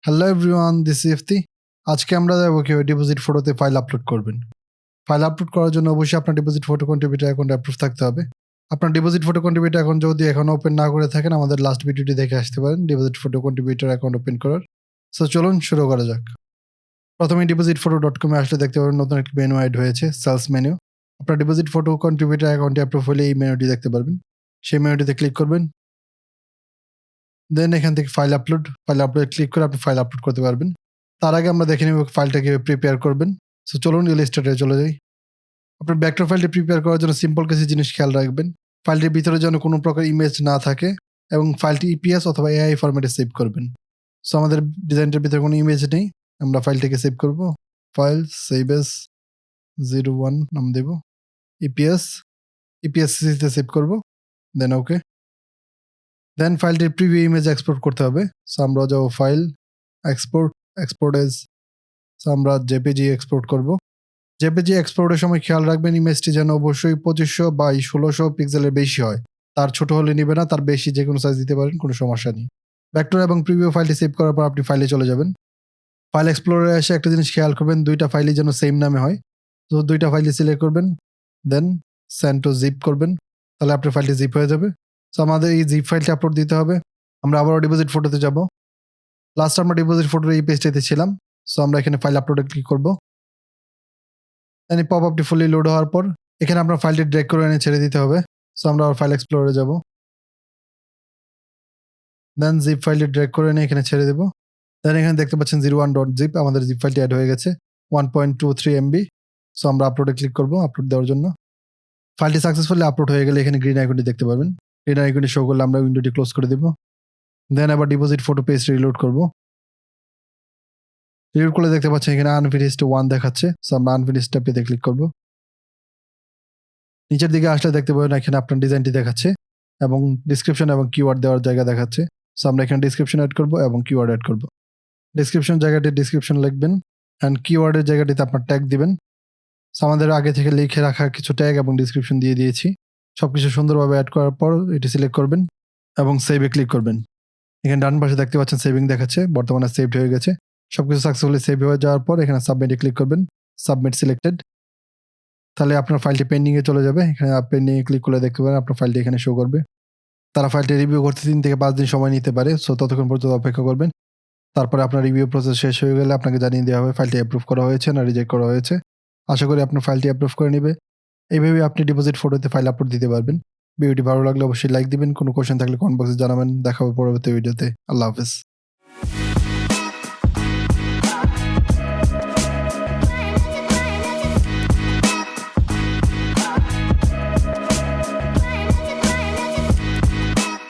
Hello everyone, this is Ifti. আজকে আমরা যাবো কিভাবে ডিপোজিট ফটোতে ফাইল আপলোড করবেন। ফাইল আপলোড করার জন্য অবশ্যই আপনার deposit photo contributor account approve থাকতে হবে। আপনার ডিপোজিট ফটো কন্ট্রিবিউটর অ্যাকাউন্ট যদি এখন ওপেন না করে থাকেন, আমাদের লাস্ট ভিডিওটি দেখে আসতে পারেন deposit photo contributor account open করার। সো চলুন শুরু করা যাক। প্রথমে depositphoto.com আসলে দেখতে পাবেন নতুন একটি মেনু অ্যাড হয়েছে, সেলস মেনু। আপনার ডিপোজিট ফটো কন্ট্রিবিউটর অ্যাকাউন্টে অ্যাপ্রুভ হলে এই মেনুটি দেখতে পারবেন। সেই মেনুটিতে ক্লিক করবেন, দেন এখান থেকে ফাইল আপলোড ক্লিক করে আপনি ফাইল আপলোড করতে পারবেন। তার আগে আমরা দেখে নেব ফাইলটা কিভাবে প্রিপেয়ার করবেন। সো চলুন ইলাস্ট্রেটরে চলে যাই। আপনার ভেক্টর ফাইলটি প্রিপেয়ার করার জন্য সিম্পল কিছু জিনিস খেয়াল রাখবেন। ফাইলটির ভিতরে যেন কোনো প্রকার ইমেজ না থাকে এবং ফাইলটি ইপিএস অথবা এআই ফরম্যাটে সেভ করবেন। সো আমাদের ডিজাইনটার ভিতরে কোনো ইমেজ নেই, আমরা ফাইলটিকে সেভ করব। ফাইল সেভ এস 01 নাম দেব, ইপিএস তে সেভ করব, দেন ওকে। দেন ফাইলটির প্রিভিউ ইমেজ এক্সপোর্ট করতে হবে। সো আমরা যাবো ফাইল, এক্সপোর্ট এজ। সো আমরা জেপিজি এক্সপোর্ট করব। জেপিজি এক্সপোর্টের সময় খেয়াল রাখবেন ইমেজটি যেন অবশ্যই 2500 বা 1600 পিক্সেলের বেশি হয়। তার ছোট হলে নিবে না, তার বেশি যে কোনো সাইজ দিতে পারেন, কোনো সমস্যা নেই। ভেক্টর এবং প্রিভিউ ফাইলটি সেভ করার পর আপনি ফাইলে চলে যাবেন। ফাইল এক্সপ্লোরে এসে একটা জিনিস খেয়াল করবেন, দুইটা ফাইলই যেন সেম নামে হয়। তো দুইটা ফাইলই সিলেক্ট করবেন, দেন সেন্ড টু জিপ করবেন, তাহলে আপনার ফাইলটি জিপ হয়ে যাবে। সো আমাদের এই জিপ ফাইলটি আপলোড দিতে হবে। আমরা আবারও ডিপোজিট ফটোতে যাব। লাস্ট আমরা ডিপোজিট ফটোর এই পেজটাতে ছিলাম। সো আমরা এখানে ফাইল আপলোডে ক্লিক করব। দেন এই পপ আপটি ফুলি লোড হওয়ার পর এখানে আপনার ফাইলটি ড্র্যাগ করে এনে ছেড়ে দিতে হবে। সো আমরা ফাইল এক্সপ্লোরে যাব, দেন জিপ ফাইলটি ড্র্যাগ করে এনে এখানে ছেড়ে দেব। দেন এখানে দেখতে পাচ্ছেন 01.zip, আমাদের জিপ ফাইলটি অ্যাড হয়ে গেছে 1.23 MB। সো আমরা আপলোডে ক্লিক করব আপলোড দেওয়ার জন্য। ফাইলটি সাকসেসফুলি আপলোড হয়ে গেলে এখানে গ্রিন আইকনটি দেখতে পারবেন। গ্রিন আইকনটি শো করলে আমরা উইন্ডোটি ক্লোজ করে দেব। দেন আবার ডিপোজিট ফটো পেজ রিলোড করব। রিলোড করলে দেখতে পাচ্ছেন এখানে আনফিনিশড 1 দেখাচ্ছে। সো আমরা আনফিনিশড ট্যাবে ক্লিক করব। নিচের দিকে আসলে দেখতে পাবেন এখানে আপনার ডিজাইনটি দেখাচ্ছে এবং ডেসক্রিপশন এবং কিওয়ার্ড দেওয়ার জায়গা দেখাচ্ছে। সো আমরা এখানে ডেসক্রিপশন অ্যাড করব এবং কিওয়ার্ড অ্যাড করব। ডেসক্রিপশন জায়গাটি ডেসক্রিপশন লিখবেন অ্যান্ড কিওয়ার্ডের জায়গাটিতে আপনার ট্যাগ দিবেন। সো আমাদের আগে থেকে লিখে রাখা কিছু ট্যাগ এবং ডেসক্রিপশন দিয়ে দিয়েছি। সবকিছু সুন্দরভাবে অ্যাড করার পর এটি সিলেক্ট করবেন এবং সেভে ক্লিক করবেন। এখানে ডান পাশে দেখতে পাচ্ছেন সেভিং দেখাচ্ছে, বর্তমানে সেভড হয়ে গেছে। সবকিছু সাকসেসফুলি সেভ হয়ে যাওয়ার পর এখানে সাবমিটে ক্লিক করবেন, সাবমিট সিলেক্টেড। তাহলে আপনার ফাইলটি পেন্ডিং এ চলে যাবে। এখানে পেন্ডিং এ ক্লিক করলে দেখতে পাবেন আপনার ফাইলটি এখানে শো করবে। তারা ফাইলটি রিভিউ করতে 3 থেকে 5 দিন সময় নিতে পারে। সো ততক্ষণ পর্যন্ত অপেক্ষা করবেন। তারপরে আপনার রিভিউ প্রসেস শেষ হয়ে গেলে আপনাকে জানিয়ে দেওয়া হবে ফাইলটি অ্যাপ্রুভ করা হয়েছে না রিজেক্ট করা হয়েছে। আশা করি আপনার ফাইলটি অ্যাপ্রুভ করে নেবে। এইভাবে আপনি ডিপোজিট ফটোতে ফাইল আপলোড দিতে পারবেন। ভিডিওটি ভালো লাগলে অবশ্যই লাইক দিবেন। কোনো কোশ্চেন থাকলে কমেন্ট বক্সে জানাবেন। দেখা হবে পরবর্তী ভিডিওতে। আল্লাহ হাফেজ।